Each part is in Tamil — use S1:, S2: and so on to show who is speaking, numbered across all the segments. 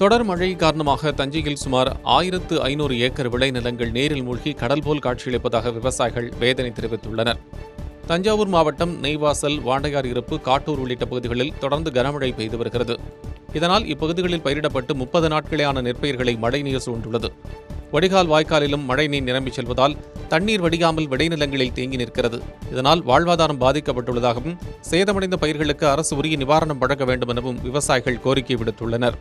S1: தொடர் மழை காரணமாக தஞ்சையில் சுமார் 1500 ஏக்கர் விளைநிலங்கள் நீரில் மூழ்கி கடல் போல் காட்சியளிப்பதாக விவசாயிகள் வேதனை தெரிவித்துள்ளனர். தஞ்சாவூர் மாவட்டம் நெய்வாசல், வாண்டையார் இருப்பு, காட்டூர் உள்ளிட்ட பகுதிகளில் தொடர்ந்து கனமழை பெய்து வருகிறது. இதனால் இப்பகுதிகளில் பயிரிடப்பட்டு 30 நாட்களேயான நெற்பயிர்களை மழைநீர் சூழ்ந்துள்ளது. வடிகால் வாய்க்காலிலும் மழைநீர் நிரம்பிச் செல்வதால் தண்ணீர் வடியாமல் விளைநிலங்களில் தேங்கி நிற்கிறது. இதனால் வாழ்வாதாரம் பாதிக்கப்பட்டுள்ளதாகவும், சேதமடைந்த பயிர்களுக்கு அரசு உரிய நிவாரணம் வழங்க வேண்டும் எனவும் விவசாயிகள் கோரிக்கை விடுத்துள்ளனர்.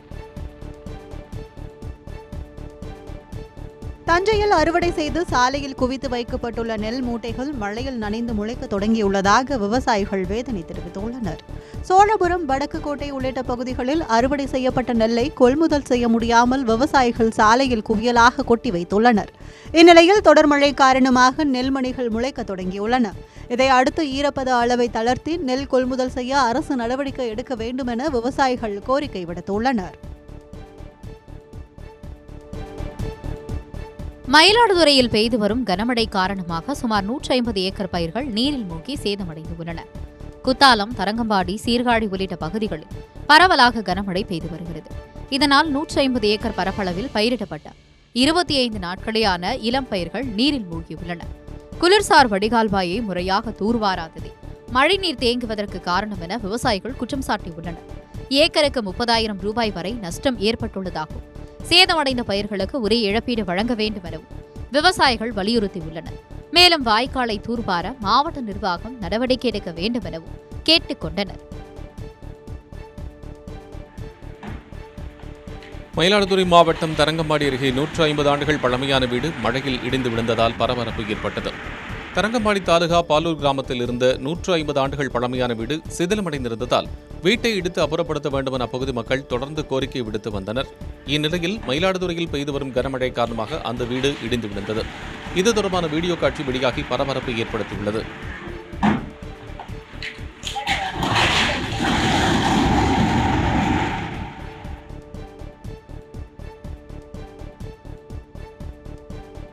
S2: தஞ்சையில் அறுவடை செய்து சாலையில் குவித்து வைக்கப்பட்டுள்ள நெல் மூட்டைகள் மழையில் நனைந்து முளைக்க தொடங்கியுள்ளதாக விவசாயிகள் வேதனை தெரிவித்துள்ளனர். சோழபுரம், வடக்கு கோட்டை உள்ளிட்ட பகுதிகளில் அறுவடை செய்யப்பட்ட நெல்லை கொள்முதல் செய்ய முடியாமல் விவசாயிகள் சாலையில் குவியலாக கொட்டி வைத்துள்ளனர். இந்நிலையில் தொடர் மழை காரணமாக நெல்மணிகள் முளைக்க தொடங்கியுள்ளன. இதை அடுத்து ஈரப்பத அளவை தளர்த்தி நெல் கொள்முதல் செய்ய அரசு நடவடிக்கை எடுக்க வேண்டும் என விவசாயிகள் கோரிக்கை விடுத்துள்ளனர்.
S3: மயிலாடுதுறையில் பெய்து வரும் கனமழை காரணமாக சுமார் 150 ஏக்கர் பயிர்கள் நீரில் மூழ்கி சேதமடைந்துள்ளன. குத்தாலம், தரங்கம்பாடி, சீர்காழி உள்ளிட்ட பகுதிகளில் பரவலாக கனமழை பெய்து வருகிறது. இதனால் 150 ஏக்கர் பரப்பளவில் பயிரிடப்பட்ட 25 நாட்களேயான இளம் பயிர்கள் நீரில் மூழ்கியுள்ளன. குளிர்சார் வடிகால்வாயை முறையாக தூர்வாராததே மழைநீர் தேங்குவதற்கு காரணம் என விவசாயிகள் குற்றம் சாட்டியுள்ளனர். ஏக்கருக்கு 30,000 ரூபாய் வரை நஷ்டம் ஏற்பட்டுள்ளதாகவும், சேதமடைந்த பயிர்களுக்கு உரிய இழப்பீடு வழங்க வேண்டும் எனவும் விவசாயிகள் வலியுறுத்தியுள்ளனர். மேலும் வாய்க்காலை தூர்வார மாவட்ட நிர்வாகம் நடவடிக்கை எடுக்க வேண்டும் எனவும் கேட்டுக் கொண்டனர்.
S1: மயிலாடுதுறை மாவட்டம் தரங்கம்பாடி அருகே 150 ஆண்டுகள் பழமையான வீடு மழையில் இடிந்து விழுந்ததால் பரபரப்பு ஏற்பட்டது. தரங்கம்பாடி தாலுகா பாலூர் கிராமத்தில் இருந்த 150 ஆண்டுகள் பழமையான வீடு சிதிலமடைந்திருந்ததால் வீட்டை இடித்து அப்புறப்படுத்த வேண்டும் என அப்பகுதி மக்கள் தொடர்ந்து கோரிக்கை விடுத்து வந்தனர். இந்நிலையில் மயிலாடுதுறையில் பெய்து வரும் கனமழை காரணமாக அந்த வீடு இடிந்து விழுந்தது. இது தொடர்பான வீடியோ காட்சி வெளியாகி பரபரப்பை ஏற்படுத்தியுள்ளது.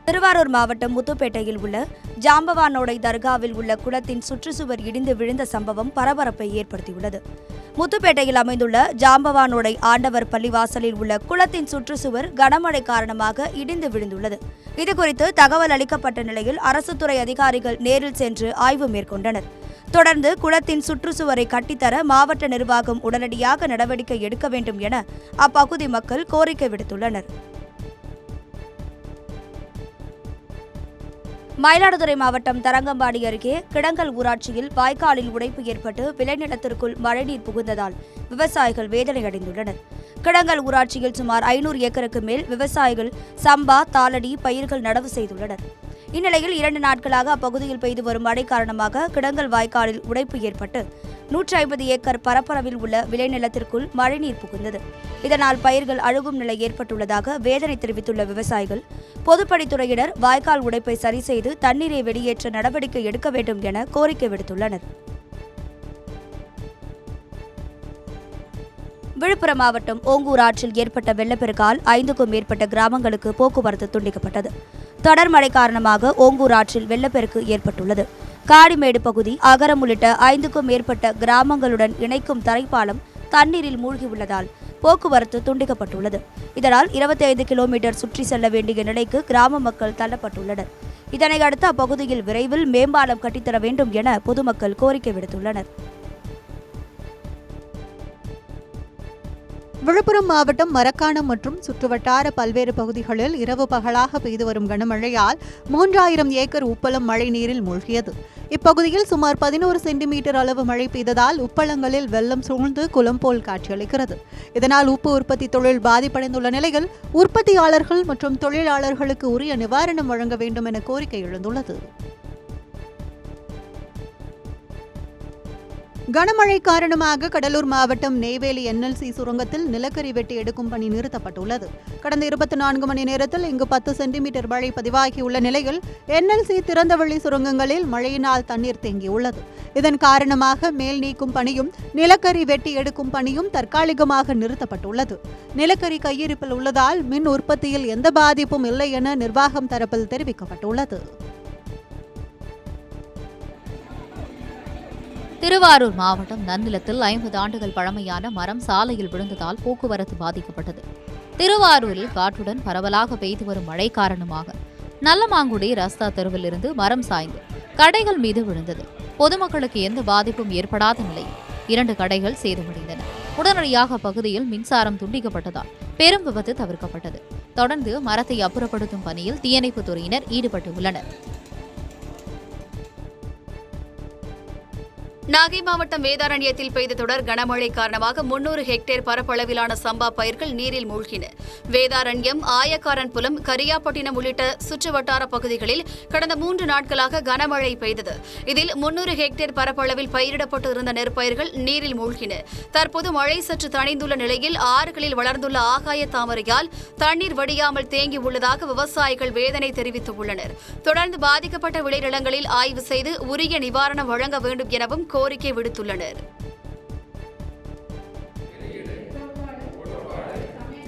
S4: திருவாரூர் மாவட்டம் முத்துப்பேட்டையில் உள்ள ஜாம்பவானோடை தர்காவில் உள்ள குளத்தின் சுற்றுச்சுவர் இடிந்து விழுந்த சம்பவம் பரபரப்பை ஏற்படுத்தியுள்ளது. முத்துப்பேட்டையில் அமைந்துள்ள ஜாம்பவானோடை ஆண்டவர் பள்ளிவாசலில் உள்ள குளத்தின் சுற்றுச்சுவர் கனமழை காரணமாக இடிந்து விழுந்துள்ளது. இதுகுறித்து தகவல் அளிக்கப்பட்ட நிலையில் அரசுத்துறை அதிகாரிகள் நேரில் சென்று ஆய்வு மேற்கொண்டனர். தொடர்ந்து குளத்தின் சுற்றுச்சுவரை கட்டித்தர மாவட்ட நிர்வாகம் உடனடியாக நடவடிக்கை எடுக்க வேண்டும் என அப்பகுதி மக்கள் கோரிக்கை விடுத்துள்ளனர். மயிலாடுதுறை மாவட்டம் தரங்கம்பாடி அருகே கிடங்கல் ஊராட்சியில் வாய்க்காலில் உடைப்பு ஏற்பட்டு விளைநிலத்திற்குள் மழைநீர் புகுந்ததால் விவசாயிகள் வேதனையடைந்துள்ளனர். கிடங்கல் ஊராட்சியில் சுமார் 500 ஏக்கருக்கு மேல் விவசாயிகள் சம்பா, தாளடி பயிர்கள் நடவு செய்துள்ளனர். இந்நிலையில் 2 நாட்களாக அப்பகுதியில் பெய்து வரும் மழை காரணமாக கிடங்கல் வாய்க்காலில் உடைப்பு ஏற்பட்டு 150 ஏக்கர் பரப்பளவில் உள்ள விளைநிலத்திற்குள் மழைநீர் புகுந்தது. இதனால் பயிர்கள் அழுகும் நிலை ஏற்பட்டுள்ளதாக வேதனை தெரிவித்துள்ள விவசாயிகள், பொதுப்பணித்துறையினர் வாய்க்கால் உடைப்பை சரி செய்து தண்ணீரை வெளியேற்ற நடவடிக்கை எடுக்க வேண்டும் என கோரிக்கை விடுத்துள்ளனர். விழுப்புரம் மாவட்டம் ஓங்கூர் ஆற்றில் ஏற்பட்ட வெள்ளப்பெருக்கால் 5க்கும் மேற்பட்ட கிராமங்களுக்கு போக்குவரத்து துண்டிக்கப்பட்டது. தொடர் மழை காரணமாக ஓங்கூர் ஆற்றில் வெள்ளப்பெருக்கு ஏற்பட்டுள்ளது. காடிமேடு பகுதி, அகரம் உள்ளிட்ட 5க்கும் மேற்பட்ட கிராமங்களுடன் இணைக்கும் தரைப்பாலம் தண்ணீரில் மூழ்கியுள்ளதால் போக்குவரத்து துண்டிக்கப்பட்டுள்ளது. இதனால் 25 கிலோமீட்டர் சுற்றி செல்ல வேண்டிய நிலைக்கு கிராம மக்கள் தள்ளப்பட்டுள்ளனர். இதனையடுத்து அப்பகுதியில் விரைவில் மேம்பாலம் கட்டித்தர வேண்டும் என பொதுமக்கள் கோரிக்கை விடுத்துள்ளனர்.
S2: விழுப்புரம் மாவட்டம் மரக்காணம் மற்றும் சுற்றுவட்டார பல்வேறு பகுதிகளில் இரவு பகலாக பெய்து வரும் கனமழையால் 3000 ஏக்கர் உப்பளம் மழை நீரில் மூழ்கியது. இப்பகுதியில் சுமார் 11 சென்டிமீட்டர் அளவு மழை பெய்ததால் உப்பளங்களில் வெள்ளம் சூழ்ந்து குளம் போல் காட்சியளிக்கிறது. இதனால் உப்பு உற்பத்தி தொழில் பாதிப்படைந்துள்ள நிலையில் உற்பத்தியாளர்கள் மற்றும் தொழிலாளர்களுக்கு உரிய நிவாரணம் வழங்க வேண்டும் என கோரிக்கை எழுந்துள்ளது. கனமழை காரணமாக கடலூர் மாவட்டம் நெய்வேலி NLC சுரங்கத்தில் நிலக்கரி வெட்டி எடுக்கும் பணி நிறுத்தப்பட்டுள்ளது. கடந்த 24 மணி நேரத்தில் இங்கு 10 சென்டிமீட்டர் மழை பதிவாகியுள்ள நிலையில் NLC திறந்தவெளி சுரங்கங்களில் மழையினால் தண்ணீர் தேங்கியுள்ளது. இதன் காரணமாக மேல் நீக்கும் பணியும் நிலக்கரி வெட்டி எடுக்கும் பணியும் தற்காலிகமாக நிறுத்தப்பட்டுள்ளது. நிலக்கரி கையிருப்பில் உள்ளதால் மின் உற்பத்தியில் எந்த பாதிப்பும் இல்லை என நிர்வாகம் தரப்பில் தெரிவிக்கப்பட்டுள்ளது.
S3: திருவாரூர் மாவட்டம் நன்னிலத்தில் 50 ஆண்டுகள் பழமையான மரம் சாலையில் விழுந்ததால் போக்குவரத்து பாதிக்கப்பட்டது. திருவாரூரில் காற்றுடன் பரவலாக பெய்து வரும் மழை காரணமாக நல்லமாங்குடி ரஸ்தா தெருவில் இருந்து மரம் சாய்ந்து கடைகள் மீது விழுந்தது. பொதுமக்களுக்கு எந்த பாதிப்பும் ஏற்படாத நிலையில் 2 கடைகள் சேதமடைந்தன. உடனடியாக அப்பகுதியில் மின்சாரம் துண்டிக்கப்பட்டதால் பெரும் விபத்து தவிர்க்கப்பட்டது. தொடர்ந்து மரத்தை அப்புறப்படுத்தும் பணியில் தீயணைப்புத் துறையினர் ஈடுபட்டுள்ளனர்.
S5: நாகை மாவட்டம் வேதாரண்யத்தில் பெய்த தொடர் கனமழை காரணமாக 300 ஹெக்டேர் பரப்பளவிலான சம்பா பயிர்கள் நீரில் மூழ்கின. வேதாரண்யம், ஆயக்காரன்புலம், கரியாப்பட்டினம் உள்ளிட்ட சுற்றுவட்டார பகுதிகளில் கடந்த 3 நாட்களாக கனமழை பெய்தது. இதில் 300 ஹெக்டேர் பரப்பளவில் பயிரிடப்பட்டு இருந்த நெற்பயிர்கள் நீரில் மூழ்கின. தற்போது மழை சற்று தணிந்துள்ள நிலையில் ஆறுகளில் வளர்ந்துள்ள ஆகாய தாமரையால் தண்ணீர் வடியாமல் தேங்கியுள்ளதாக விவசாயிகள் வேதனை தெரிவித்துள்ளனர். தொடர்ந்து பாதிக்கப்பட்ட விளைநிலங்களில் ஆய்வு செய்து உரிய நிவாரணம் வழங்க வேண்டும் எனவும் கோரிக்கை விடுத்துள்ளனர்.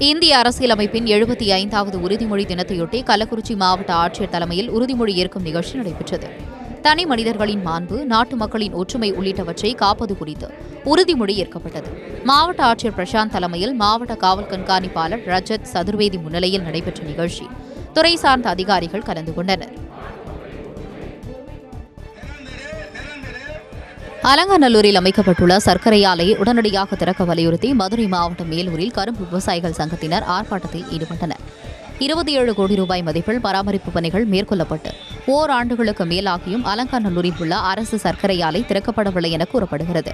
S3: இந்திய அரசியலமைப்பின் 75வது உறுதிமொழி தினத்தையொட்டி கள்ளக்குறிச்சி மாவட்ட ஆட்சியர் தலைமையில் உறுதிமொழி ஏற்கும் நிகழ்ச்சி நடைபெற்றது. தனி மனிதர்களின் மாண்பு, நாட்டு மக்களின் ஒற்றுமை உள்ளிட்டவற்றை காப்பது குறித்து உறுதிமொழி ஏற்கப்பட்டது. மாவட்ட ஆட்சியர் பிரசாந்த் தலைமையில் மாவட்ட காவல் கண்காணிப்பாளர் ரஜத் சதுர்வேதி முன்னிலையில் நடைபெற்ற நிகழ்ச்சி துறை சார்ந்த அதிகாரிகள் கலந்து கொண்டனர். அலங்காநல்லூரில் அமைக்கப்பட்டுள்ள சர்க்கரை ஆலையை உடனடியாக திறக்க வலியுறுத்தி மதுரை மாவட்டம் மேலூரில் கரும்பு விவசாயிகள் சங்கத்தினர் ஆர்ப்பாட்டத்தில் ஈடுபட்டனர். 27 கோடி ரூபாய் மதிப்பில் பராமரிப்பு பணிகள் மேற்கொள்ளப்பட்டு ஓராண்டுகளுக்கு மேலாகியும் அலங்காநல்லூரில் உள்ள அரசு சர்க்கரை ஆலை திறக்கப்படவில்லை என கூறப்படுகிறது.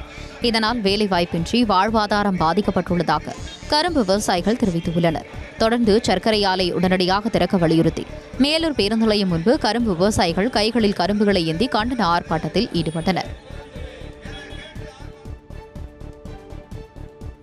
S3: இதனால் வேலைவாய்ப்பின்றி வாழ்வாதாரம் பாதிக்கப்பட்டுள்ளதாக கரும்பு விவசாயிகள் தெரிவித்துள்ளனர். தொடர்ந்து சர்க்கரை ஆலை உடனடியாக திறக்க வலியுறுத்தி மேலூர் பேருந்து நிலையம் முன்பு கரும்பு விவசாயிகள் கைகளில் கரும்புகளை ஏந்தி கண்டன ஆர்ப்பாட்டத்தில் ஈடுபட்டனர்.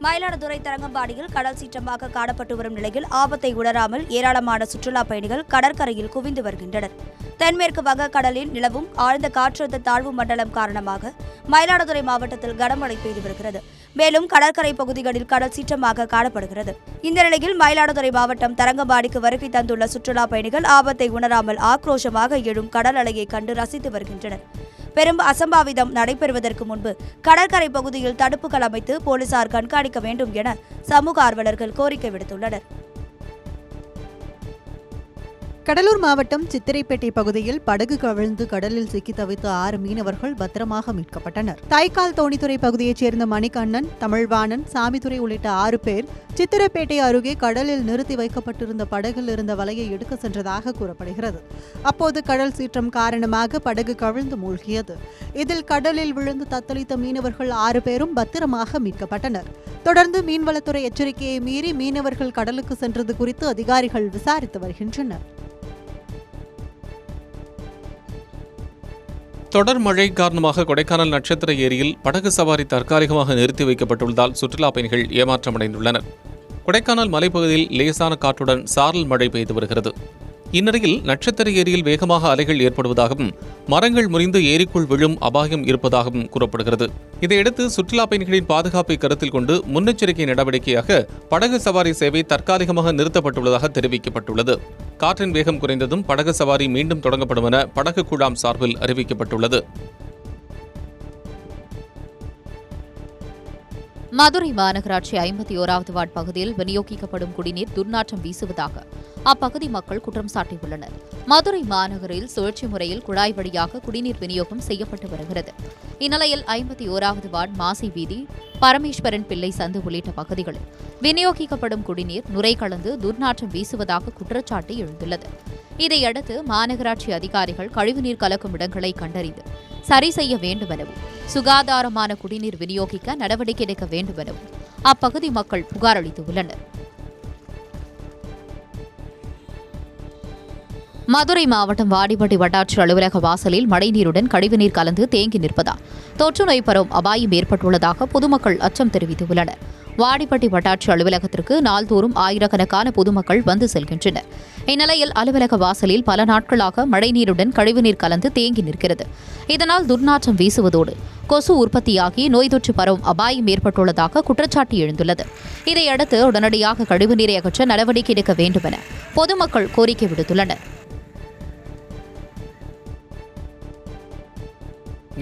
S4: மயிலாடுதுறை தரங்கம்பாடியில் கடல் சீற்றமாக காணப்பட்டு வரும் நிலையில் ஆபத்தை உணராமல் ஏராளமான சுற்றுலா பயணிகள் கடற்கரையில் குவிந்து வருகின்றனர். தென்மேற்கு வங்கக்கடலில் நிலவும் ஆழ்ந்த காற்றழுத்த தாழ்வு மண்டலம் காரணமாக மயிலாடுதுறை மாவட்டத்தில் கனமழை பெய்து வருகிறது. மேலும் கடற்கரை பகுதிகளில் கடல் சீற்றமாக காணப்படுகிறது. இந்த நிலையில் மயிலாடுதுறை மாவட்டம் தரங்கம்பாடிக்கு வருகை தந்துள்ள சுற்றுலா பயணிகள் ஆபத்தை உணராமல் ஆக்ரோஷமாக எழும் கடல் அலையை கண்டு ரசித்து வருகின்றனர். பெரும் அசம்பாவிதம் நடைபெறுவதற்கு முன்பு கடற்கரை பகுதியில் தடுப்புகள் அமைத்து போலீசார் கண்காணிக்க வேண்டும் என சமூக ஆர்வலர்கள் கோரிக்கை விடுத்துள்ளனர்.
S2: கடலூர் மாவட்டம் சித்திரைப்பேட்டை பகுதியில் படகு கவிழ்ந்து கடலில் சிக்கி தவித்த 6 மீனவர்கள் பத்திரமாக மீட்கப்பட்டனர். தைக்கால் தோணித்துறை பகுதியைச் சேர்ந்த மணிகண்ணன், தமிழ்வாணன், சாமித்துறை உள்ளிட்ட 6 பேர் சித்திரைப்பேட்டை அருகே கடலில் நிறுத்தி வைக்கப்பட்டிருந்த படகில் இருந்த வலையை எடுக்க சென்றதாக கூறப்படுகிறது. அப்போது கடல் சீற்றம் காரணமாக படகு கவிழ்ந்து மூழ்கியது. இதில் கடலில் விழுந்து தத்தளித்த மீனவர்கள் 6 பேரும் பத்திரமாக மீட்கப்பட்டனர். தொடர்ந்து மீன்வளத்துறை எச்சரிக்கையை மீறி மீனவர்கள் கடலுக்கு சென்றது குறித்து அதிகாரிகள் விசாரித்து வருகின்றனர்.
S1: தொடர் மழை காரணமாக கொடைக்கானல் நட்சத்திர ஏரியில் படகு சவாரி தற்காலிகமாக நிறுத்தி வைக்கப்பட்டுள்ளதால் சுற்றுலா பயணிகள் ஏமாற்றமடைந்துள்ளனர். கொடைக்கானல் மலைப்பகுதியில் லேசான காற்றுடன் சாரல் மழை பெய்து வருகிறது. இந்நிலையில் நட்சத்திர ஏரியில் வேகமாக அலைகள் ஏற்படுவதாகவும் மரங்கள் முறிந்து ஏரிக்குள் விழும் அபாயம் இருப்பதாகவும் கூறப்படுகிறது. இதையடுத்து சுற்றுலா பயணிகளின் பாதுகாப்பை கருத்தில் கொண்டு முன்னெச்சரிக்கை நடவடிக்கையாக படகு சவாரி சேவை தற்காலிகமாக நிறுத்தப்பட்டுள்ளதாக தெரிவிக்கப்பட்டுள்ளது. காற்றின் வேகம் குறைந்ததும் படகு சவாரி மீண்டும் தொடங்கப்படும் என படகு குழாம் சார்பில் அறிவிக்கப்பட்டுள்ளது.
S3: மதுரை மாநகராட்சி 51வது வார்டு பகுதியில் விநியோகிக்கப்படும் குடிநீர் துர்நாற்றம் வீசுவதாக அப்பகுதி மக்கள் குற்றம் சாட்டியுள்ளனர். மதுரை மாநகரில் சுழற்சி முறையில் குழாய் வழியாக குடிநீர் விநியோகம் செய்யப்பட்டு வருகிறது. இந்நிலையில் 51வது வார்டு மாசி வீதி, பரமேஸ்வரன் பிள்ளை சந்து உள்ளிட்ட பகுதிகளில் விநியோகிக்கப்படும் குடிநீர் நுரை கலந்து துர்நாற்றம் வீசுவதாக குற்றச்சாட்டு எழுந்துள்ளது. இதையடுத்து மாநகராட்சி அதிகாரிகள் கழிவுநீர் கலக்கும் இடங்களை கண்டறிந்து சரி செய்ய வேண்டும் எனவும் சுகாதாரமான குடிநீர் விநியோகிக்க நடவடிக்கை எடுக்க வேண்டும் எனவும் அப்பகுதி மக்கள் புகார் அளித்துள்ளனர். மதுரை மாவட்டம் வாடிப்பட்டி வட்டாட்சியர் அலுவலக வாசலில் மழைநீருடன் கழிவுநீர் கலந்து தேங்கி நிற்பதால் தொற்றுநோய் பரவும் அபாயம் ஏற்பட்டுள்ளதாக பொதுமக்கள் அச்சம் தெரிவித்துள்ளனர். வாடிப்பட்டி வட்டாட்சியர் அலுவலகத்திற்கு நாள்தோறும் ஆயிரக்கணக்கான பொதுமக்கள் வந்து செல்கின்றனர். இந்நிலையில் அலுவலக வாசலில் பல நாட்களாக மழைநீருடன் கழிவுநீர் கலந்து தேங்கி நிற்கிறது. இதனால் துர்நாற்றம் வீசுவதோடு கொசு உற்பத்தியாகி நோய் தொற்று பரவும் அபாயம் ஏற்பட்டுள்ளதாக குற்றச்சாட்டு எழுந்துள்ளது. இதையடுத்து உடனடியாக கழிவுநீரை அகற்ற நடவடிக்கை எடுக்க வேண்டும் என பொதுமக்கள் கோரிக்கை விடுத்துள்ளனர்.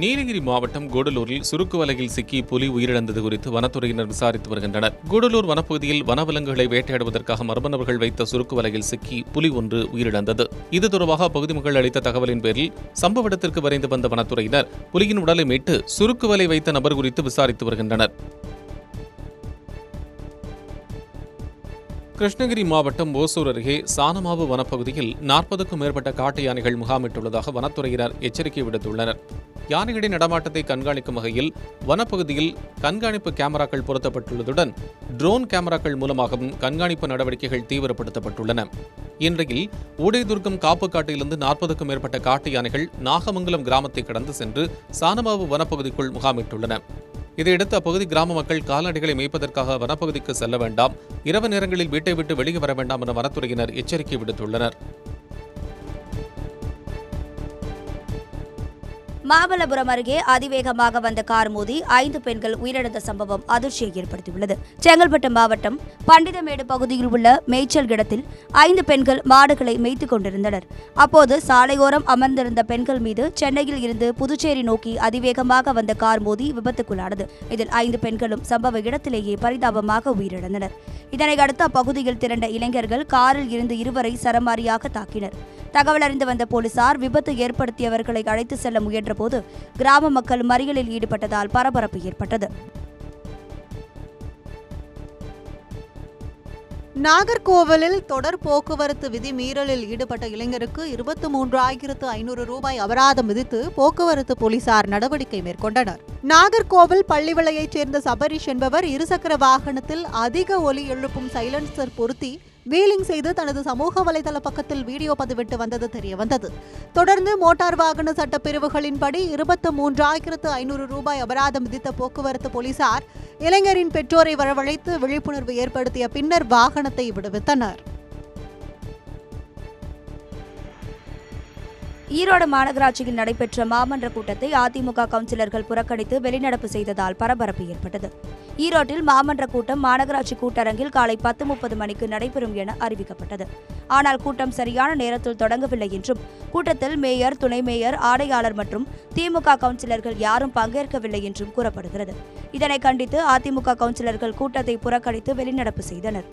S1: நீலகிரி மாவட்டம் கூடலூரில் சுருக்கு வலையில் சிக்கி புலி உயிரிழந்தது குறித்து வனத்துறையினர் விசாரித்து வருகின்றனர். கூடலூர் வனப்பகுதியில் வனவிலங்குகளை வேட்டையாடுவதற்காக மர்ம நபர்கள் வைத்த சுருக்கு வலையில் சிக்கி புலி ஒன்று உயிரிழந்தது. இது தொடர்பாக அப்பகுதி மக்கள் அளித்த தகவலின் பேரில் சம்பவ இடத்திற்கு விரைந்து வந்த வனத்துறையினர் புலியின் உடலை மீட்டு சுருக்கு வலை வைத்த நபர் குறித்து விசாரித்து வருகின்றனர். கிருஷ்ணகிரி மாவட்டம் ஓசூர் அருகே சானமாவு வனப்பகுதியில் 40க்கும் மேற்பட்ட காட்டு யானைகள் முகாமிட்டுள்ளதாக வனத்துறையினர் எச்சரிக்கை விடுத்துள்ளனர். யானைகளின் நடமாட்டத்தை கண்காணிக்கும் வகையில் வனப்பகுதியில் கண்காணிப்பு கேமராக்கள் பொருத்தப்பட்டுள்ளதுடன் ட்ரோன் கேமராக்கள் மூலமாகவும் கண்காணிப்பு நடவடிக்கைகள் தீவிரப்படுத்தப்பட்டுள்ளன. இன்றையில் ஊடைதுர்க்கம் காப்பு காட்டிலிருந்து 40க்கும் மேற்பட்ட காட்டு யானைகள் நாகமங்கலம் கிராமத்தை கடந்து சென்று சானமாவு வனப்பகுதிக்குள் முகாமிட்டுள்ளன. இதையடுத்து அப்பகுதி கிராம மக்கள் கால்நடைகளை மேய்ப்பதற்காக வனப்பகுதிக்கு செல்ல வேண்டாம், இரவு நேரங்களில் வீட்டை விட்டு வெளியே வர வேண்டாம் என வனத்துறையினர் எச்சரிக்கை விடுத்துள்ளனர்.
S4: மாமல்லபுரம் அருகே அதிவேகமாக வந்த கார் மோதி 5 பெண்கள் உயிரிழந்த சம்பவம் அதிர்ச்சியை ஏற்படுத்தியுள்ளது. செங்கல்பட்டு மாவட்டம் பண்டிதமேடு பகுதியில் உள்ள மேய்ச்சல் இடத்தில் 5 பெண்கள் மாடுகளை மேய்த்துக் கொண்டிருந்தனர். அப்போது சாலையோரம் அமர்ந்திருந்த பெண்கள் மீது சென்னையில் இருந்து புதுச்சேரி நோக்கி அதிவேகமாக வந்த கார் மோதி விபத்துக்குள்ளானது. இதில் 5 பெண்களும் சம்பவ இடத்திலேயே பரிதாபமாக உயிரிழந்தனர். இதனை அடுத்து அப்பகுதியில் திரண்ட இளைஞர்கள் காரில் இருந்து இருவரை சரமாரியாக தாக்கினர். தகவல் அறிந்து வந்த போலீசார் விபத்து ஏற்படுத்தியவர்களை அழைத்து செல்ல முயன்றபோது கிராம மக்கள் மறியலில் ஈடுபட்டதால் பரபரப்பு ஏற்பட்டது.
S2: நாகர்கோவிலில் தொடர் போக்குவரத்து விதி மீறலில் ஈடுபட்ட இளைஞருக்கு 23,500 ரூபாய் அபராதம் விதித்து போக்குவரத்து போலீசார் நடவடிக்கை மேற்கொண்டனர். நாகர்கோவில் பள்ளிவிளையைச் சேர்ந்த சபரிஷ் என்பவர் இருசக்கர வாகனத்தில் அதிக ஒலி எழுப்பும் சைலன்சர் பொருத்தி வீலிங் செய்து தனது சமூக வலைதள பக்கத்தில் வீடியோ பதிவிட்டு வந்தது தெரியவந்தது. தொடர்ந்து மோட்டார் வாகன சட்ட பிரிவுகளின்படி 23,500 ரூபாய் அபராதம் விதித்த போக்குவரத்து போலீசார் இளைஞரின் பெற்றோரை வரவழைத்து விழிப்புணர்வு ஏற்படுத்திய பின்னர் வாகனத்தை விடுவித்தனர்.
S4: ஈரோடு மாநகராட்சியில் நடைபெற்ற மாமன்ற கூட்டத்தை அதிமுக கவுன்சிலர்கள் புறக்கணித்து வெளிநடப்பு செய்ததால் பரபரப்பு ஏற்பட்டது. ஈரோட்டில் மாமன்ற கூட்டம் மாநகராட்சி கூட்டரங்கில் காலை 10:30 மணிக்கு நடைபெறும் என அறிவிக்கப்பட்டது. ஆனால் கூட்டம் சரியான நேரத்தில் தொடங்கவில்லை என்றும் கூட்டத்தில் மேயர், துணை மேயர், ஆணையாளர் மற்றும் திமுக கவுன்சிலர்கள் யாரும் பங்கேற்கவில்லை என்றும் கூறப்படுகிறது. இதனை கண்டித்து அதிமுக கவுன்சிலர்கள் கூட்டத்தை புறக்கணித்து வெளிநடப்பு செய்தனர்.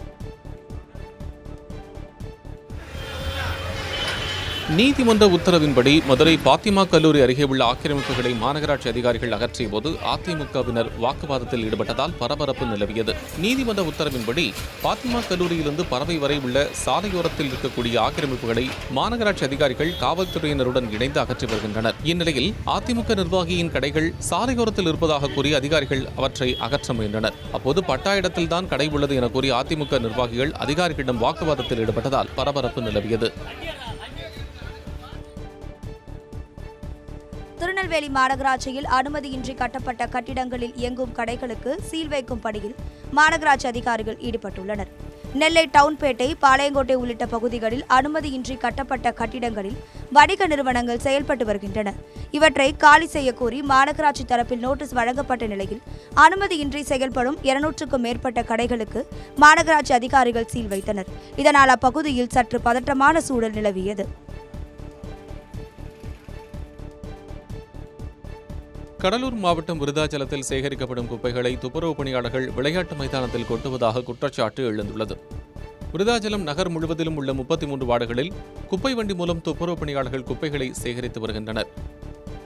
S1: நீதிமன்ற உத்தரவின்படி மதுரை பாத்திமா கல்லூரி அருகே உள்ள ஆக்கிரமிப்புகளை மாநகராட்சி அதிகாரிகள் அகற்றிய போது அதிமுகவினர் வாக்குவாதத்தில் ஈடுபட்டதால் பரபரப்பு நிலவியது. நீதிமன்ற உத்தரவின்படி பாத்திமா கல்லூரியிலிருந்து பறவை வரை உள்ள சாலையோரத்தில் இருக்கக்கூடிய ஆக்கிரமிப்புகளை மாநகராட்சி அதிகாரிகள் காவல்துறையினருடன் இணைந்து அகற்றி வருகின்றனர். இந்நிலையில் அதிமுக நிர்வாகியின் கடைகள் சாலையோரத்தில் இருப்பதாக கூறி அதிகாரிகள் அவற்றை அகற்ற முயன்றனர். அப்போது பட்டா இடத்தில்தான் கடை உள்ளது என கூறி அதிமுக நிர்வாகிகள் அதிகாரிகளிடம் வாக்குவாதத்தில் ஈடுபட்டதால் பரபரப்பு நிலவியது.
S4: திருநெல்வேலி மாநகராட்சியில் அனுமதியின்றி கட்டப்பட்ட கட்டிடங்களில் இயங்கும் கடைகளுக்கு சீல் வைக்கும் பணியில் மாநகராட்சி அதிகாரிகள் ஈடுபட்டுள்ளனர். நெல்லை டவுன்பேட்டை, பாளையங்கோட்டை உள்ளிட்ட பகுதிகளில் அனுமதியின்றி கட்டப்பட்ட கட்டிடங்களில் வணிக நிறுவனங்கள் செயல்பட்டு வருகின்றன. இவற்றை காலி செய்யக்கோரி மாநகராட்சி தரப்பில் நோட்டீஸ் வழங்கப்பட்ட நிலையில் அனுமதியின்றி செயல்படும் 200க்கும் மேற்பட்ட கடைகளுக்கு மாநகராட்சி அதிகாரிகள் சீல் வைத்தனர். இதனால் அப்பகுதியில் சற்று பதற்றமான சூழல் நிலவியது.
S1: கடலூர் மாவட்டம் விருதாச்சலத்தில் சேகரிக்கப்படும் குப்பைகளை துப்புரவு பணியாளர்கள் விளையாட்டு மைதானத்தில் கொட்டுவதாக குற்றச்சாட்டு எழுந்துள்ளது. விருதாச்சலம் நகர் முழுவதிலும் உள்ள 33 வார்டுகளில் குப்பை வண்டி மூலம் துப்புரவு பணியாளர்கள் குப்பைகளை சேகரித்து வருகின்றனர்.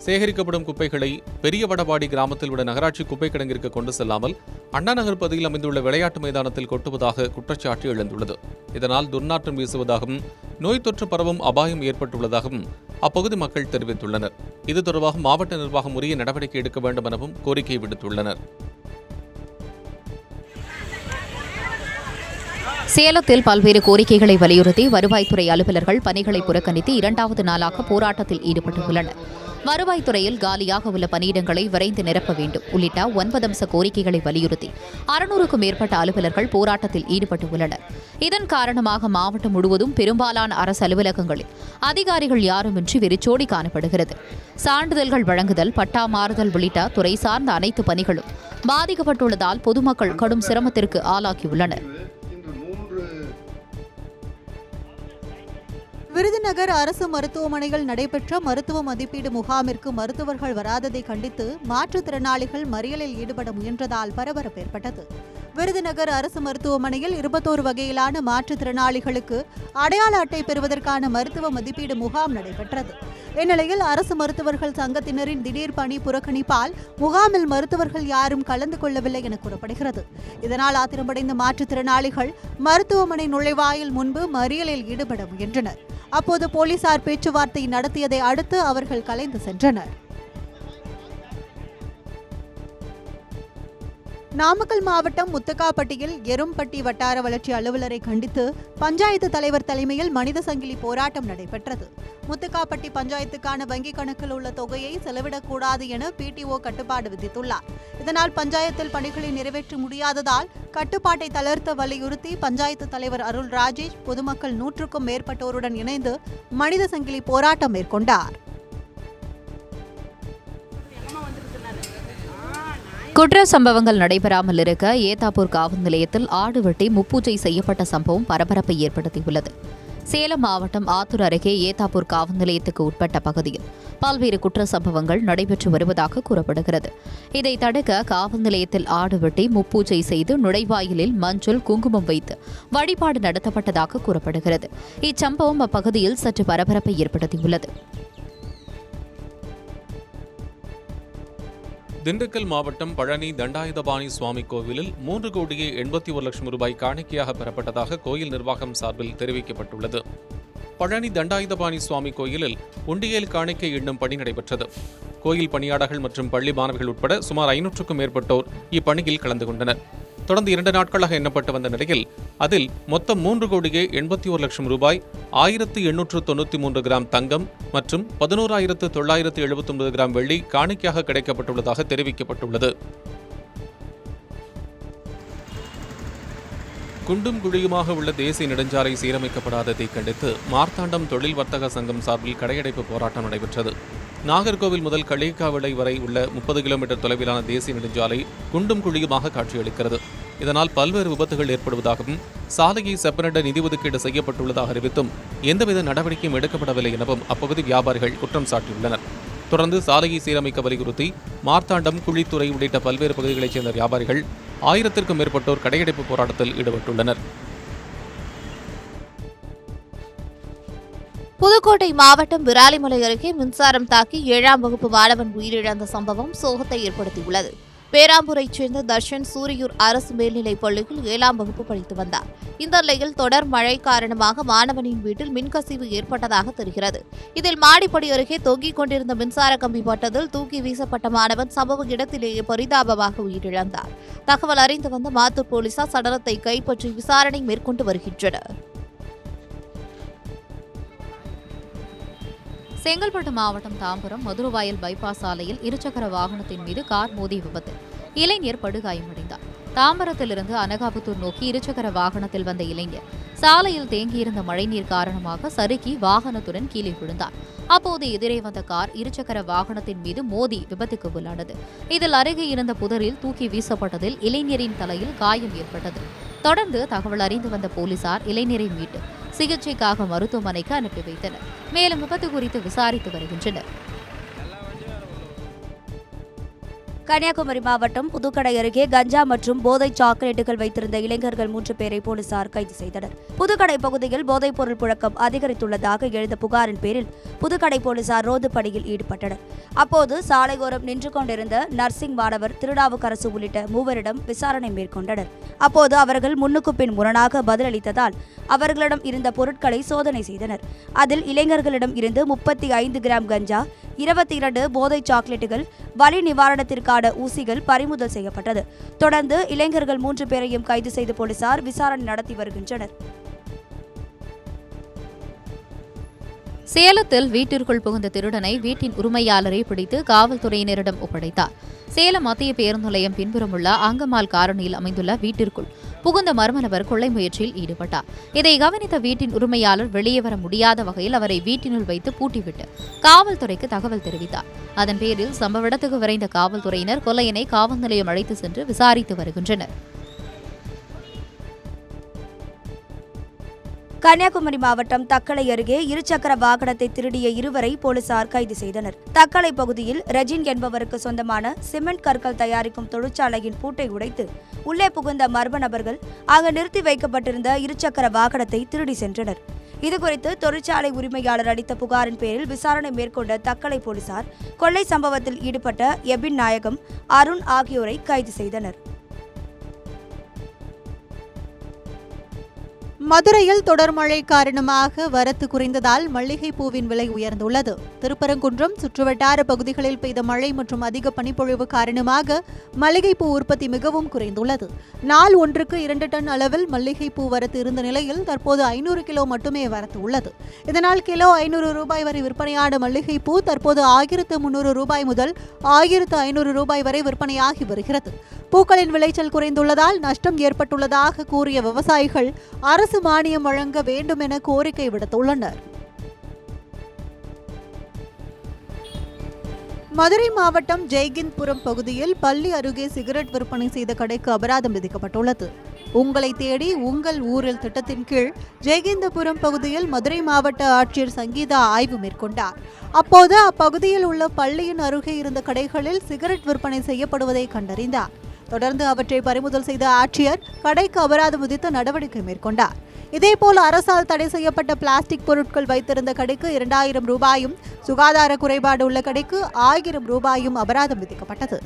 S1: சேகரிக்கப்படும் குப்பைகளை பெரிய வடபாடி கிராமத்தில் உள்ள நகராட்சி குப்பை கிடங்கிற்கு கொண்டு செல்லாமல் அண்ணா நகர் பகுதியில் அமைந்துள்ள விளையாட்டு மைதானத்தில் கொட்டுவதாக குற்றச்சாட்டு எழுந்துள்ளது. இதனால் துர்நாற்றம் வீசுவதாகவும் நோய் தொற்று பரவும் அபாயம் ஏற்பட்டுள்ளதாகவும் அப்பகுதி மக்கள் தெரிவித்துள்ளனர். இது தொடர்பாக மாவட்ட நிர்வாகம் உரிய நடவடிக்கை எடுக்க வேண்டும் எனவும் கோரிக்கை விடுத்துள்ளனர்.
S3: சேலத்தில் பல்வேறு கோரிக்கைகளை வலியுறுத்தி வருவாய்த்துறை அலுவலர்கள் பணிகளை புறக்கணித்து 2வது நாளாக போராட்டத்தில் ஈடுபட்டுள்ளனர். வருவாய்த்துறையில் காலியாக உள்ள பணியிடங்களை விரைந்து நிரப்ப வேண்டும் உள்ளிட்ட 9 அம்ச கோரிக்கைகளை வலியுறுத்தி 600க்கும் மேற்பட்ட அலுவலர்கள் போராட்டத்தில் ஈடுபட்டுள்ளனர். இதன் காரணமாக மாவட்டம் முழுவதும் பெரும்பாலான அரசு அலுவலகங்களில் அதிகாரிகள் யாருமின்றி வெறிச்சோடி காணப்படுகிறது. சான்றிதழ்கள் வழங்குதல், பட்டா மாறுதல் உள்ளிட்ட துறை சார்ந்த அனைத்து பணிகளும் பாதிக்கப்பட்டுள்ளதால் பொதுமக்கள் கடும் சிரமத்திற்கு ஆளாகியுள்ளனர்.
S2: விருதுநகர் அரசு மருத்துவமனையில் நடைபெற்ற மருத்துவ மதிப்பீடு முகாமிற்கு மருத்துவர்கள் வராததை கண்டித்து மாற்றுத்திறனாளிகள் மறியலில் ஈடுபட முயன்றதால் பரபரப்பு ஏற்பட்டது. விருதுநகர் அரசு மருத்துவமனையில் 21 வகையிலான மாற்றுத்திறனாளிகளுக்கு அடையாள அட்டை பெறுவதற்கான மருத்துவ மதிப்பீடு முகாம் நடைபெற்றது. இந்நிலையில் அரசு மருத்துவர்கள் சங்கத்தினரின் திடீர் பணி புறக்கணிப்பால் முகாமில் மருத்துவர்கள் யாரும் கலந்து கொள்ளவில்லை என கூறப்படுகிறது. இதனால் ஆத்திரமடைந்த மாற்றுத்திறனாளிகள் மருத்துவமனை நுழைவாயில் முன்பு மறியலில் ஈடுபட முயன்றனர். அப்போது போலீசார் பேச்சுவார்த்தை நடத்தியதை அடுத்து அவர்கள் கலைந்து சென்றனர். நாமக்கல் மாவட்டம் முத்துக்காப்பட்டியில் எரும்பட்டி வட்டார வளர்ச்சி அலுவலரை கண்டித்து பஞ்சாயத்து தலைவர் தலைமையில் மனித சங்கிலி போராட்டம் நடைபெற்றது. முத்துக்காப்பட்டி பஞ்சாயத்துக்கான வங்கிக் கணக்கில் உள்ள தொகையை செலவிடக்கூடாது என PTO கட்டுப்பாடு விதித்துள்ளார். இதனால் பஞ்சாயத்தில் பணிகளை நிறைவேற்ற முடியாததால் கட்டுப்பாட்டை தளர்த்த வலியுறுத்தி பஞ்சாயத்து தலைவர் அருள் ராஜேஷ் பொதுமக்கள் 100க்கும் மேற்பட்டோருடன் இணைந்து மனித சங்கிலி போராட்டம் மேற்கொண்டார்.
S3: குற்ற சம்பவங்கள் நடைபெறாமல் இருக்க ஏத்தாப்பூர் காவல் நிலையத்தில் ஆடு வெட்டி முப்பூஜை செய்யப்பட்ட சம்பவம் பரபரப்பை ஏற்படுத்தியுள்ளது. சேலம் மாவட்டம் ஆத்தூர் அருகே ஏத்தாப்பூர் காவல் நிலையத்துக்கு உட்பட்ட பகுதியில் பல்வேறு குற்ற சம்பவங்கள் நடைபெற்று வருவதாக கூறப்படுகிறது. இதை தடுக்க காவல் நிலையத்தில் ஆடு வெட்டி முப்பூஜை செய்து நுழைவாயிலில் மஞ்சள் குங்குமம் வைத்து வழிபாடு நடத்தப்பட்டதாக கூறப்படுகிறது. இச்சம்பவம் அப்பகுதியில் சற்று பரபரப்பை ஏற்படுத்தியுள்ளது.
S1: திண்டுக்கல் மாவட்டம் பழனி தண்டாயுதபாணி சுவாமி கோவிலில் 3 கோடியே 81 லட்சம் ரூபாய் காணிக்கையாக பெறப்பட்டதாக கோயில் நிர்வாகம் சார்பில் தெரிவிக்கப்பட்டுள்ளது. பழனி தண்டாயுதபாணி சுவாமி கோயிலில் உண்டியல் காணிக்கை எண்ணும் பணி நடைபெற்றது. கோயில் பணியாளர்கள் மற்றும் பள்ளி மாணவர்கள் உட்பட சுமார் 500க்கும் மேற்பட்டோர் இப்பணியில் கலந்து கொண்டனர். தொடர்ந்து 2 நாட்களாக எண்ணப்பட்டு வந்த நிலையில் அதில் மொத்தம் 3 கோடியே 81 லட்சம் ரூபாய், 1893 கிராம் தங்கம் மற்றும் 11,979 கிராம் வெள்ளி காணிக்கையாக கிடைக்கப்பட்டுள்ளதாக தெரிவிக்கப்பட்டுள்ளது. குண்டும் குழியுமாக உள்ள தேசிய நெடுஞ்சாலை சீரமைக்கப்படாததை கண்டித்து மார்த்தாண்டம் தொழில் வர்த்தக சங்கம் சார்பில் கடையடைப்பு போராட்டம் நடைபெற்றது. நாகர்கோவில் முதல் களியக்காவிளை வரை உள்ள 30 கிலோமீட்டர் தொலைவிலான தேசிய நெடுஞ்சாலை குண்டும் குழியுமாக காட்சியளிக்கிறது. இதனால் பல்வேறு விபத்துகள் ஏற்படுவதாகவும் சாலையை செப்பனிட நிதி ஒதுக்கீடு செய்யப்பட்டுள்ளதாக அறிவித்தும் எந்தவித நடவடிக்கையும் எடுக்கப்படவில்லை எனவும் அப்பகுதி வியாபாரிகள் குற்றம் சாட்டியுள்ளனர். தொடர்ந்து சாலையை சீரமைக்க வலியுறுத்தி மார்த்தாண்டம், குழித்துறை உள்ளிட்ட பல்வேறு பகுதிகளைச் சேர்ந்த வியாபாரிகள் 1000க்கும் மேற்பட்டோர் கடையடைப்பு போராட்டத்தில் ஈடுபட்டுள்ளனர்.
S6: புதுக்கோட்டை மாவட்டம் விராலிமலை அருகே மின்சாரம் தாக்கி 7ஆம் வகுப்பு மாணவன் உயிரிழந்த சம்பவம் சோகத்தை ஏற்படுத்தியுள்ளது. பேராம்பூரைச் சேர்ந்த தர்ஷன் சூரியூர் அரசு மேல்நிலைப் பள்ளியில் 7ஆம் வகுப்பு படித்து வந்தார். இந்த நிலையில் தொடர் மழை காரணமாக மாணவனின் வீட்டில் மின்கசிவு ஏற்பட்டதாக தெரிகிறது. இதில் மாடிப்படி அருகே தொங்கிக் கொண்டிருந்த மின்சார கம்பி பட்டதில் தூக்கி வீசப்பட்ட மாணவன் சம்பவ இடத்திலேயே பரிதாபமாக உயிரிழந்தார். தகவல் அறிந்து வந்த மாத்தூர் போலீசார் சடலத்தை கைப்பற்றி விசாரணை மேற்கொண்டு வருகின்றனர்.
S3: செங்கல்பட்டு மாவட்டம் தாம்பரம் மதுரவாயல் பைபாஸ் சாலையில் இருசக்கர வாகனத்தின் மீது கார் மோதி விபத்து. இளைஞர் படுகாயமடைந்தார். தாம்பரத்திலிருந்து அனகாபுத்தூர் நோக்கி இருசக்கர வாகனத்தில் வந்த இளைஞர் சாலையில் தேங்கியிருந்த மழைநீர் காரணமாக சறுக்கி வாகனத்துடன் கீழே விழுந்தார். அப்போது எதிரே வந்த கார் இருசக்கர வாகனத்தின் மீது மோதி விபத்துக்கு உள்ளானது. இதில் அருகே இருந்த புதரில் தூக்கி வீசப்பட்டதில் இளைஞரின் தலையில் காயம் ஏற்பட்டது. தொடர்ந்து தகவல் அறிந்து வந்த போலீசார் இளைஞரை மீட்டு சிகிச்சைக்காக மருத்துவமனைக்கு அனுப்பி வைத்தனர். மேலும் விபத்து குறித்து விசாரித்து வருகின்றனர்.
S4: கன்னியாகுமரி மாவட்டம் புதுக்கடை அருகே கஞ்சா மற்றும் போதை சாக்லேட்டுகள் வைத்திருந்த இளைஞர்கள் 3 பேரை போலீசார் கைது செய்தனர். புதுக்கடை பகுதியில் போதைப் பொருள் புழக்கம் அதிகரித்துள்ளதாக எழுந்த புகாரின் பேரில் புதுக்கடை போலீசார் ரோந்து பணியில் ஈடுபட்டனர். அப்போது சாலையோரம் நின்று கொண்டிருந்த நர்சிங் மாணவர் திருநாவுக்கரசு உள்ளிட்ட 3 விசாரணை மேற்கொண்டனர். அப்போது அவர்கள் முன்னுக்கு பின் முரணாக பதிலளித்ததால் அவர்களிடம் இருந்த பொருட்களை சோதனை செய்தனர். அதில் இளைஞர்களிடம் இருந்து 35 கிராம் கஞ்சா, 22 போதை சாக்லேட்டுகள், வலி நிவாரணத்திற்கான ஊசிகள் பறிமுதல் செய்யப்பட்டது. தொடர்ந்து இளைஞர்கள் 3 பேரையும் கைது செய்து போலீசார் விசாரணை நடத்தி வருகின்றனர்.
S3: சேலத்தில் வீட்டிற்குள் புகுந்த திருடனை வீட்டின் உரிமையாளரை பிடித்து காவல்துறையினரிடம் ஒப்படைத்தார். சேலம் மத்திய பேருந்து நிலையம் பின்புறமுள்ள அங்கமால் காரணியில் அமைந்துள்ள வீட்டிற்குள் புகுந்த மர்ம நபர் கொள்ளை முயற்சியில் ஈடுபட்டார். இதை கவனித்த வீட்டின் உரிமையாளர் வெளியே வர முடியாத வகையில் அவரை வீட்டினுள் வைத்து பூட்டிவிட்டு காவல்துறைக்கு தகவல் தெரிவித்தார். அதன் பேரில் சம்பவ இடத்துக்கு விரைந்த காவல்துறையினர் கொள்ளையனை காவல் நிலையம் அழைத்து சென்று விசாரித்து வருகின்றனர்.
S4: கன்னியாகுமரி மாவட்டம் தக்கலை அருகே இருசக்கர வாகனத்தை திருடிய இருவரை போலீசார் கைது செய்தனர். தக்கலை பகுதியில் ரெஜின் என்பவருக்கு சொந்தமான சிமெண்ட் கற்கள் தயாரிக்கும் தொழிற்சாலையின் பூட்டை உடைத்து உள்ளே புகுந்த மர்ம நபர்கள் அங்கு நிறுத்தி வைக்கப்பட்டிருந்த இருசக்கர வாகனத்தை திருடி சென்றனர். இதுகுறித்து தொழிற்சாலை உரிமையாளர் அளித்த புகாரின் பேரில் விசாரணை மேற்கொண்ட தக்கலை போலீசார் கொள்ளை சம்பவத்தில் ஈடுபட்ட எபின் நாயகம், அருண் ஆகியோரை கைது செய்தனர்.
S2: மதுரையில் தொடர் மழை காரணமாக வரத்து குறைந்ததால் மல்லிகை பூவின் விலை உயர்ந்துள்ளது. திருப்பரங்குன்றம் சுற்றுவட்டார பகுதிகளில் பெய்த மழை மற்றும் அதிக பனிப்பொழிவு காரணமாக மல்லிகைப்பூ உற்பத்தி மிகவும் குறைந்துள்ளது. நாள் ஒன்றுக்கு 2 டன் அளவில் மல்லிகைப்பூ வரத்து இருந்த நிலையில் தற்போது 500 கிலோ மட்டுமே வரத்து உள்ளது. இதனால் கிலோ 500 ரூபாய் வரை விற்பனையான மல்லிகைப்பூ தற்போது 1300 ரூபாய் முதல் 1500 ரூபாய் வரை விற்பனையாகி வருகிறது. பூக்களின் விளைச்சல் குறைந்துள்ளதால் நஷ்டம் ஏற்பட்டுள்ளதாக கூறிய விவசாயிகள் அரசு மானியம் வழங்க வேண்டும் என கோரிக்கை விடுத்துள்ளனர். மதுரை மாவட்டம் ஜெய்கிந்த்புரம் பகுதியில் பள்ளி அருகே சிகரெட் விற்பனை செய்த கடைக்கு அபராதம் விதிக்கப்பட்டுள்ளது. உங்களை தேடி உங்கள் ஊரில் திட்டத்தின் கீழ் ஜெய்கிந்தபுரம் பகுதியில் மதுரை மாவட்ட ஆட்சியர் சங்கீதா ஆய்வு மேற்கொண்டார். அப்போது அப்பகுதியில் உள்ள பள்ளியின் அருகே இருந்த கடைகளில் சிகரெட் விற்பனை செய்யப்படுவதை கண்டறிந்தார். தொடர்ந்து அவற்றை பறிமுதல் செய்த ஆட்சியர் கடைக்கு அபராதம் விதித்து நடவடிக்கை மேற்கொண்டார். இதேபோல் அரசால் தடை செய்யப்பட்ட பிளாஸ்டிக் பொருட்கள் வைத்திருந்த கடைக்கு 2000 ரூபாயும், சுகாதார குறைபாடு உள்ள கடைக்கு 1000 ரூபாயும் அபராதம் விதிக்கப்பட்டது.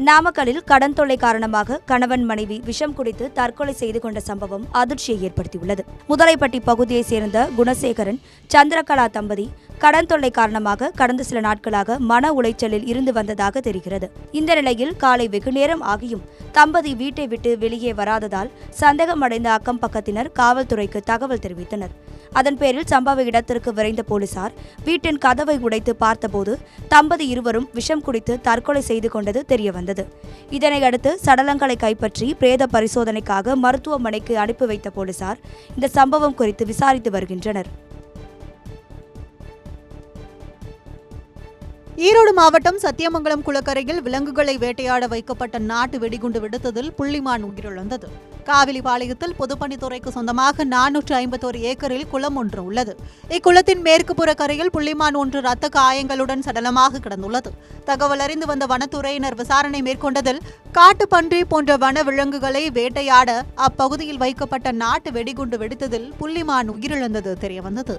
S4: நாமக்கல்லில் கடன் தொல்லை காரணமாக கணவன் மனைவி விஷம் குடித்து தற்கொலை செய்து கொண்ட சம்பவம் அதிர்ச்சியை ஏற்படுத்தியுள்ளது. முதலைப்பட்டி பகுதியைச் சேர்ந்த குணசேகரன், சந்திரகலா தம்பதி கடன் தொல்லை காரணமாக கடந்த சில நாட்களாக மன உளைச்சலில் இருந்து வந்ததாக தெரிகிறது. இந்த நிலையில் காலை வெகுநேரம் ஆகியும் தம்பதி வீட்டை விட்டு வெளியே வராததால் சந்தேகமடைந்த அக்கம் பக்கத்தினர் காவல்துறைக்கு தகவல் தெரிவித்தனர். அதன் பேரில் சம்பவ இடத்திற்கு விரைந்த போலீசார் வீட்டின் கதவை உடைத்து பார்த்தபோது தம்பதி இருவரும் விஷம் குடித்து தற்கொலை செய்து கொண்டது தெரியவந்தது. இதனையடுத்து சடலங்களை கைப்பற்றி பிரேத பரிசோதனைக்காக மருத்துவமனைக்கு அனுப்பி வைத்த போலீசார் இந்த சம்பவம் குறித்து விசாரித்து வருகின்றனர்.
S2: ஈரோடு மாவட்டம் சத்தியமங்கலம் குளக்கரையில் விலங்குகளை வேட்டையாட வைக்கப்பட்ட நாட்டு வெடிகுண்டு வெடித்ததில் புள்ளிமான் உயிரிழந்தது. காவிலிபாளையத்தில் பொதுப்பணித்துறைக்கு சொந்தமாக 451 ஏக்கரில் குளம் ஒன்று உள்ளது. இக்குளத்தின் மேற்கு புற கரையில் புள்ளிமான் ஒன்று ரத்த காயங்களுடன் சடலமாக கிடந்துள்ளது. தகவல் அறிந்து வந்த வனத்துறையினர் விசாரணை மேற்கொண்டதில் காட்டுப்பன்றி போன்ற வன விலங்குகளை வேட்டையாட அப்பகுதியில் வைக்கப்பட்ட நாட்டு வெடிகுண்டு வெடித்ததில் புள்ளிமான் உயிரிழந்தது தெரியவந்தது.